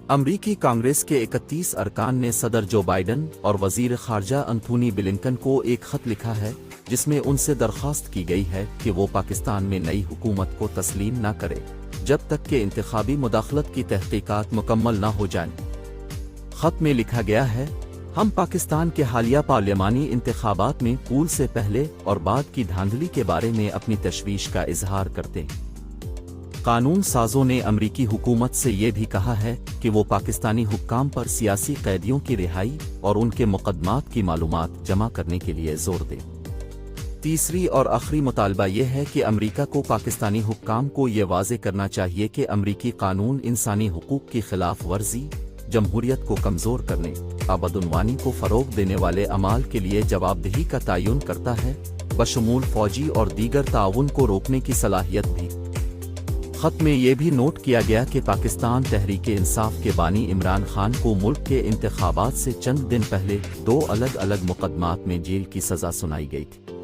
अमरीकी कांग्रेस के 31 अरकान ने सदर जो बाइडन और वजीर खारजा एंथोनी ब्लिंकन को एक खत लिखा है जिसमें उनसे दरख्वास्त की गई है कि वो पाकिस्तान में नई हुकूमत को तस्लीम न करे जब तक कि इंतखाबी मुदाखलत की तहकीकात मुकम्मल न हो जाएं। खत में लिखा गया है, हम पाकिस्तान के हालिया पार्लियामानी इंतखाबात में पूल से पहले और बाद की धांधली के बारे में अपनी तशवीश का इजहार करते हैं। कानून साजों ने अमरीकी हुकूमत से ये भी कहा है कि वो पाकिस्तानी हुक्काम पर सियासी कैदियों की रिहाई और उनके मुकदमात की मालूमात जमा करने के लिए जोर दे। तीसरी और आखिरी मुतालबा यह है कि अमरीका को पाकिस्तानी हुक्काम को ये वाज़े करना चाहिए कि अमरीकी कानून इंसानी हुकूक की खिलाफ वर्जी, जमहूरियत को कमज़ोर करने, बदउनवानी को फ़रोग़ देने वाले अमाल के लिए जवाबदेही का तयन करता है, बशमूल फ़ौजी और दीगर ताउन को रोकने की सलाहियत भी। खत में यह भी नोट किया गया कि पाकिस्तान तहरीक-ए-इंसाफ के बानी इमरान खान को मुल्क के इंतखाबात से चंद दिन पहले 2 अलग अलग मुकदमात में जेल की सज़ा सुनाई गई थी।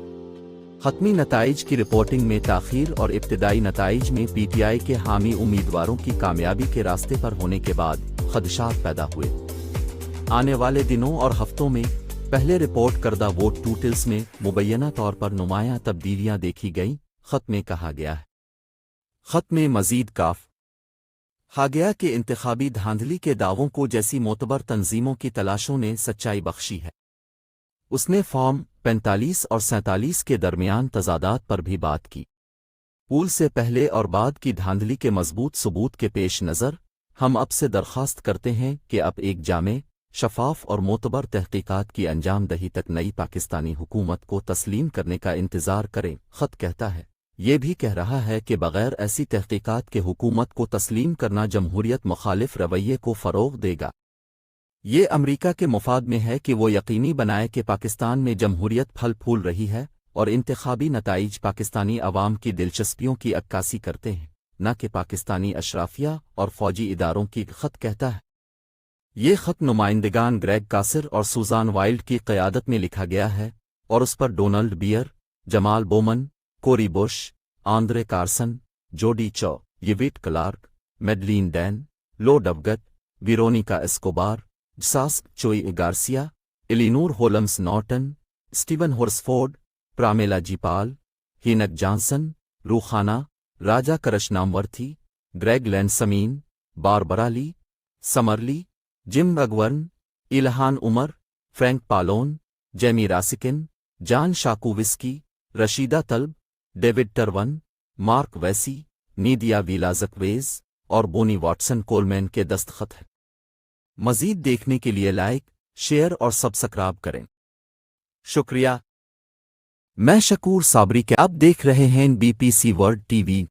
हतमी नताइज की रिपोर्टिंग में ताख़ीर और इब्तिदाई नताइज में पीटीआई के हामी उम्मीदवारों की कामयाबी के रास्ते पर होने के बाद खदशात पैदा हुए। आने वाले दिनों और हफ्तों में पहले रिपोर्ट करदा वोट टोटल्स में मुबैना तौर पर नुमायां तब्दीलियां देखी गईं। खत में कहा गया है, खत में मजीद कहा गया कि इंतखाबी धांधली के दावों को जैसी मोतबर तंजीमों की तलाशों ने सच्चाई बख्शी है। उसने फॉर्म 45 और 47 के दरमियान तजादात पर भी बात की। पूल से पहले और बाद की धांधली के मजबूत सबूत के पेश नज़र हम अब से दरख्वास्त करते हैं कि अब एक जामे, शफाफ और मोतबर तहकीकात की अंजाम दही तक नई पाकिस्तानी हुकूमत को तस्लीम करने का इंतज़ार करें। खत कहता है, ये भी कह रहा है कि बग़ैर ऐसी तहकीकात के हुकूमत को तस्लीम करना जमहूरियत मुखालिफ रवैये को फ़रोग़ देगा। ये अमरीका के मुफाद में है कि वो यकीनी बनाए कि पाकिस्तान में जमहूरियत फल फूल रही है और इंतखाबी नताइज पाकिस्तानी अवाम की दिलचस्पियों की अक्कासी करते हैं, न कि पाकिस्तानी अशराफिया और फ़ौजी इदारों की। खत कहता है, ये खत नुमाइंदगान ग्रेग कासिर और सुजान वाइल्ड की क़यादत में लिखा गया है और उस पर डोनाल्ड बियर, जमाल बोमन, कोरी बुश, आंद्रे कार्सन, जोडी चौ, यविट क्लार्क, मेडलीन डैन, लो डवगत, विरोनिका एस्कोबार, सास चोई गार्सिया, इलिनोर होलम्स नॉर्टन, स्टीवन होर्सफोर्ड, प्रामेला जीपाल, हिनक जॉनसन, रूखाना, राजा करशनामवर्थी, ग्रेग लैंसमीन, बारबरा ली, समरली, gym अगवर्न, Ilhan Omar, Frank Pallon, Jamie रासिकिन, जान शाकुविस्की, रशीदा तलब, डेविड टरवन, मार्क वैसी, नीदिया विलाजकवेज और बोनी वॉटसन कोलमैन के दस्तखत हैं। मज़ीद देखने के लिए लाइक, शेयर और सब्सक्राइब करें। शुक्रिया। मैं शकूर साबरी के आप देख रहे हैं बीपीसी वर्ल्ड टीवी।